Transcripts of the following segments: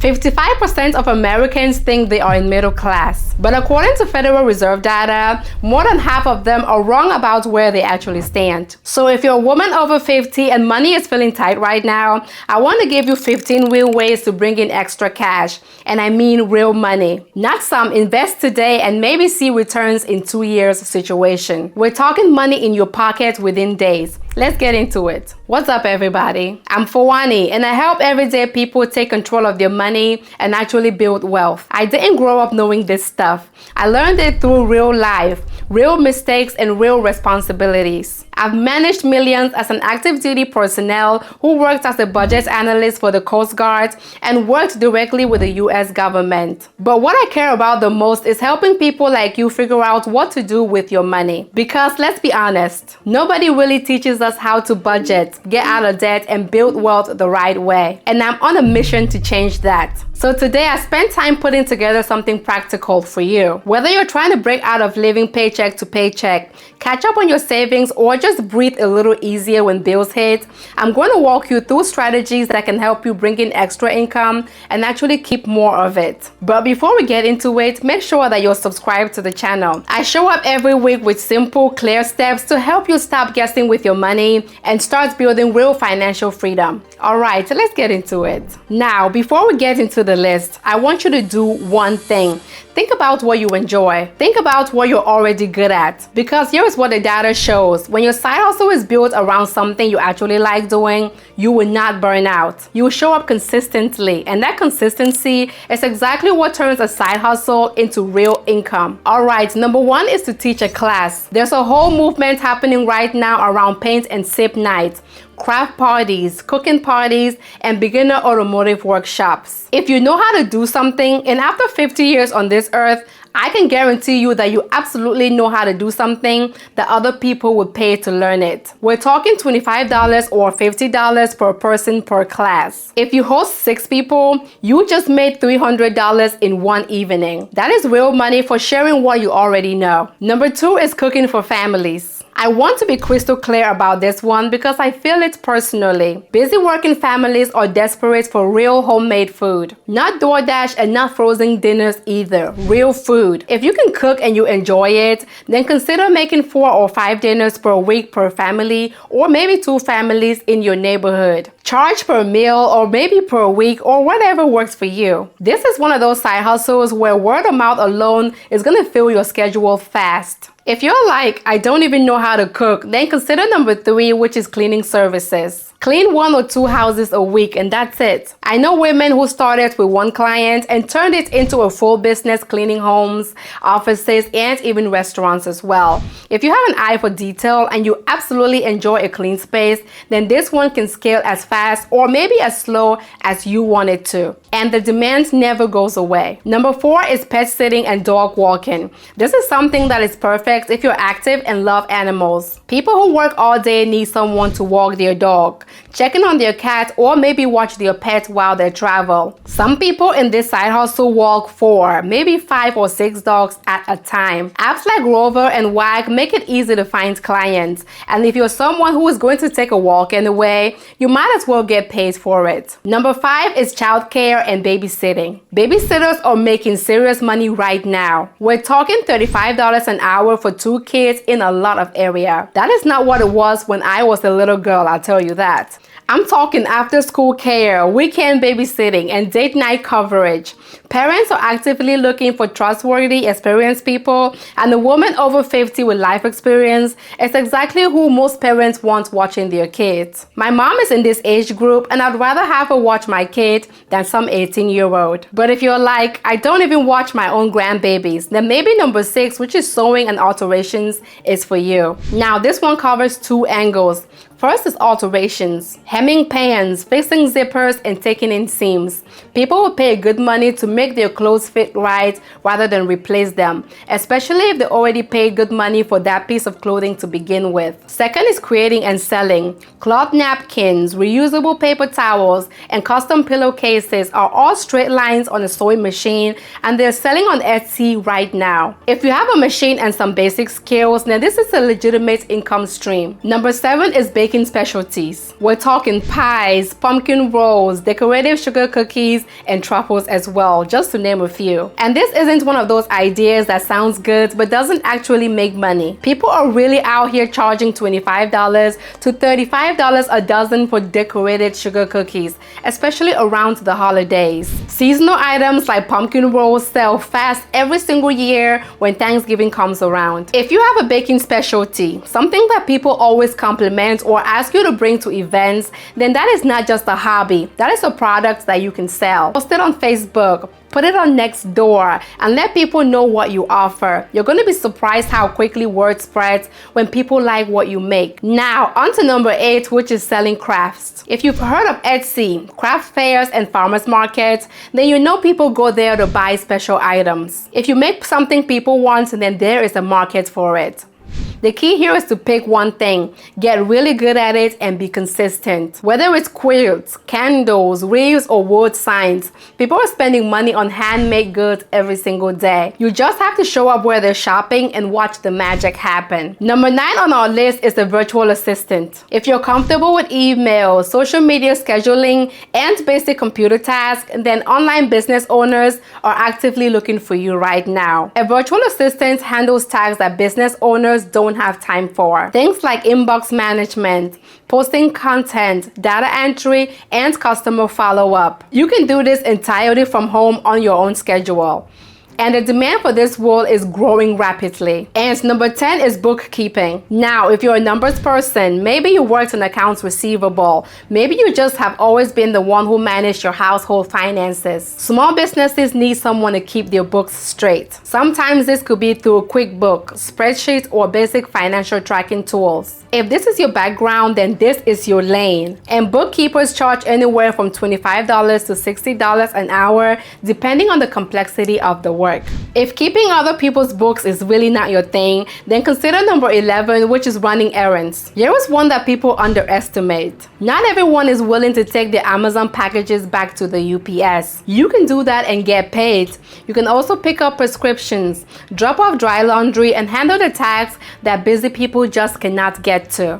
55% of Americans think they are in middle class, but according to Federal Reserve data, more than half of them are wrong about where they actually stand. So if you're a woman over 50 and money is feeling tight right now, I want to give you 15 real ways to bring in extra cash. And I mean real money. Not some invest today and maybe see returns in 2 years situation. We're talking money in your pocket within days. Let's get into it. What's up, everybody? I'm Fawani, and I help everyday people take control of their money and actually build wealth. I didn't grow up knowing this stuff. I learned it through real life, real mistakes, and real responsibilities. I've managed millions as an active duty personnel who worked as a budget analyst for the Coast Guard and worked directly with the US government. But what I care about the most is helping people like you figure out what to do with your money. Because let's be honest, nobody really teaches us how to budget, get out of debt, and build wealth the right way. And I'm on a mission to change that. So today I spent time putting together something practical for you. Whether you're trying to break out of living paycheck to paycheck, catch up on your savings, or just breathe a little easier when bills hit, I'm going to walk you through strategies that can help you bring in extra income and actually keep more of it. But before we get into it, make sure that you're subscribed to the channel. I show up every week with simple, clear steps to help you stop guessing with your money and start building real financial freedom. All right, so let's get into it. Now, before we get into the list, I want you to do one thing. Think about what you enjoy. Think about what you're already good at. Because here's what the data shows. When your side hustle is built around something you actually like doing, you will not burn out. You will show up consistently. And that consistency is exactly what turns a side hustle into real income. All right, number one is to teach a class. There's a whole movement happening right now around paint and sip nights, craft parties, cooking parties, and beginner automotive workshops. If you know how to do something, and after 50 years on this earth, I can guarantee you that you absolutely know how to do something that other people would pay to learn it. We're talking $25 or $50 per person per class. If you host 6 people, you just made $300 in one evening. That is real money for sharing what you already know. Number 2 is cooking for families. I want to be crystal clear about this one because I feel it personally. Busy working families are desperate for real homemade food. Not DoorDash and not frozen dinners either. Real food. If you can cook and you enjoy it, then consider making 4 or 5 dinners per week per family, or maybe 2 families in your neighborhood. Charge per meal or maybe per week or whatever works for you. This is one of those side hustles where word of mouth alone is going to fill your schedule fast. If you're like, I don't even know how to cook, then consider number 3, which is cleaning services. Clean 1 or 2 houses a week and that's it. I know women who started with 1 client and turned it into a full business cleaning homes, offices, and even restaurants as well. If you have an eye for detail and you absolutely enjoy a clean space, then this one can scale as fast or maybe as slow as you want it to. And the demand never goes away. Number 4 is pet sitting and dog walking. This is something that is perfect if you're active and love animals. People who work all day need someone to walk their dog, check in on their cat, or maybe watch their pet while they travel. Some people in this side hustle walk 4, maybe 5 or 6 dogs at a time. Apps like Rover and Wag make it easy to find clients. And if you're someone who is going to take a walk anyway, you might as well get paid for it. Number 5 is childcare and babysitting. Babysitters are making serious money right now. We're talking $35 an hour for 2 kids in a lot of area. That is not what it was when I was a little girl, I'll tell you that. I'm talking after school care, weekend babysitting, and date night coverage. Parents are actively looking for trustworthy, experienced people, and a woman over 50 with life experience is exactly who most parents want watching their kids. My mom is in this age group, and I'd rather have her watch my kid than some 18-year-old. But if you're like, I don't even watch my own grandbabies, then maybe number 6, which is sewing and alterations, is for you. Now, this one covers 2 angles. First is alterations, hemming pants, fixing zippers, and taking in seams. People will pay good money to make their clothes fit right rather than replace them, especially if they already paid good money for that piece of clothing to begin with. Second is creating and selling. Cloth napkins, reusable paper towels, and custom pillowcases are all straight lines on a sewing machine, and they're selling on Etsy right now. If you have a machine and some basic skills, then this is a legitimate income stream. Number 7 is baking specialties. We're talking pies, pumpkin rolls, decorative sugar cookies, cheese, and truffles as well, just to name a few. And this isn't one of those ideas that sounds good but doesn't actually make money. People are really out here charging $25 to $35 a dozen for decorated sugar cookies, especially around the holidays. Seasonal items like pumpkin rolls sell fast every single year when Thanksgiving comes around. If you have a baking specialty, something that people always compliment or ask you to bring to events, then that is not just a hobby. That is a product that you can sell. Post it on Facebook, put it on Nextdoor, and let people know what you offer. You're going to be surprised how quickly word spreads when people like what you make. Now, on to number 8, which is selling crafts. If you've heard of Etsy, craft fairs, and farmers markets, then you know people go there to buy special items. If you make something people want, then there is a market for it. The key here is to pick one thing, get really good at it, and be consistent. Whether it's quilts, candles, wreaths, or wood signs, people are spending money on handmade goods every single day. You just have to show up where they're shopping and watch the magic happen. Number 9 on our list is the virtual assistant. If you're comfortable with email, social media scheduling, and basic computer tasks, then online business owners are actively looking for you right now. A virtual assistant handles tasks that business owners don't have time for. Things like inbox management, posting content, data entry, and customer follow-up. You can do this entirely from home on your own schedule. And the demand for this role is growing rapidly. And number 10 is bookkeeping. Now, if you're a numbers person, maybe you worked in accounts receivable, maybe you just have always been the one who managed your household finances. Small businesses need someone to keep their books straight. Sometimes this could be through QuickBooks, spreadsheets, or basic financial tracking tools. If this is your background, then this is your lane. And bookkeepers charge anywhere from $25 to $60 an hour, depending on the complexity of the work. If keeping other people's books is really not your thing, then consider number 11, which is running errands. Here is one that people underestimate. Not everyone is willing to take their Amazon packages back to the UPS. You can do that and get paid. You can also pick up prescriptions, drop off dry laundry, and handle the tasks that busy people just cannot get to.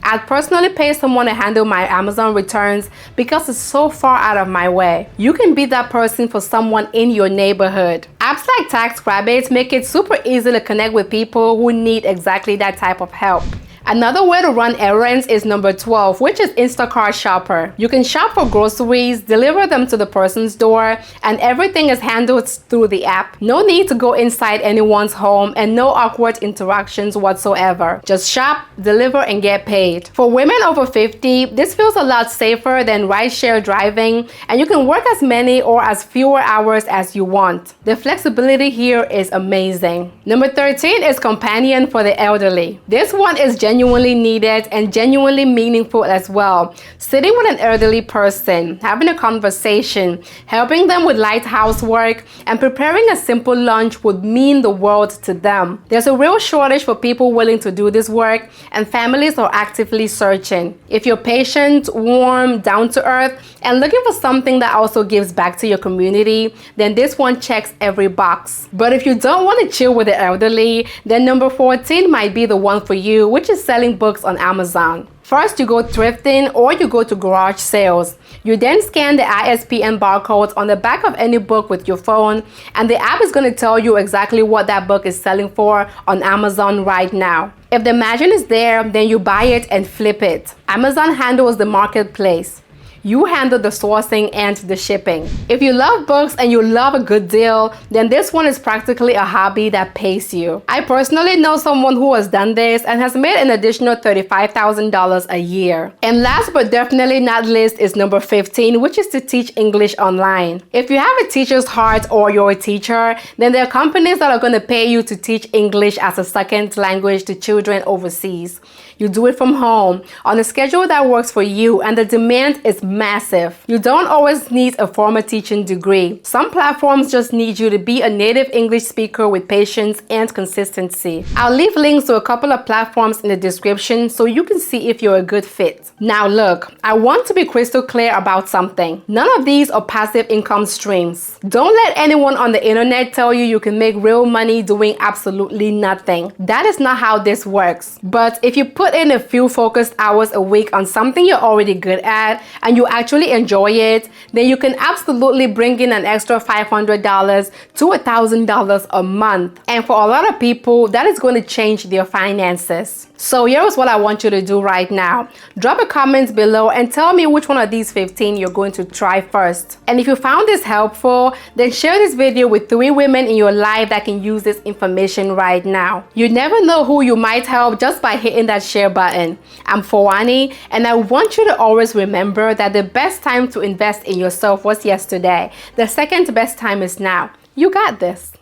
I'd personally pay someone to handle my Amazon returns because it's so far out of my way. You can be that person for someone in your neighborhood. Apps like TaskRabbit make it super easy to connect with people who need exactly that type of help. Another way to run errands is number 12, which is Instacart Shopper. You can shop for groceries, deliver them to the person's door, and everything is handled through the app. No need to go inside anyone's home and no awkward interactions whatsoever. Just shop, deliver, and get paid. For women over 50, this feels a lot safer than rideshare driving, and you can work as many or as fewer hours as you want. The flexibility here is amazing. Number 13 is Companion for the elderly. This one is genuinely needed and genuinely meaningful as well. Sitting with an elderly person, having a conversation, helping them with light housework, and preparing a simple lunch would mean the world to them. There's a real shortage for people willing to do this work, and families are actively searching. If you're patient, warm, down to earth, and looking for something that also gives back to your community, then this one checks every box. But if you don't want to chill with the elderly, then number 14 might be the one for you, which is selling books on Amazon. First, you go thrifting or you go to garage sales. You then scan the ISBN barcodes on the back of any book with your phone, and the app is going to tell you exactly what that book is selling for on Amazon right now. If the margin is there, then you buy it and flip it. Amazon handles the marketplace. You handle the sourcing and the shipping. If you love books and you love a good deal, then this one is practically a hobby that pays you. I personally know someone who has done this and has made an additional $35,000 a year. And last but definitely not least is number 15, which is to teach English online. If you have a teacher's heart or you're a teacher, then there are companies that are going to pay you to teach English as a second language to children overseas. You do it from home, on a schedule that works for you, and the demand is massive. You don't always need a formal teaching degree. Some platforms just need you to be a native English speaker with patience and consistency. I'll leave links to a couple of platforms in the description so you can see if you're a good fit. Now look, I want to be crystal clear about something. None of these are passive income streams. Don't let anyone on the internet tell you you can make real money doing absolutely nothing. That is not how this works. But if you put put in a few focused hours a week on something you're already good at and you actually enjoy it, then you can absolutely bring in an extra $500 to $1,000 a month. And for a lot of people, that is going to change their finances. So here's what I want you to do right now. Drop a comment below and tell me which one of these 15 you're going to try first. And if you found this helpful, then share this video with 3 women in your life that can use this information right now. You never know who you might help just by hitting that share button. I'm Fawani, and I want you to always remember that the best time to invest in yourself was yesterday. The second best time is now. You got this.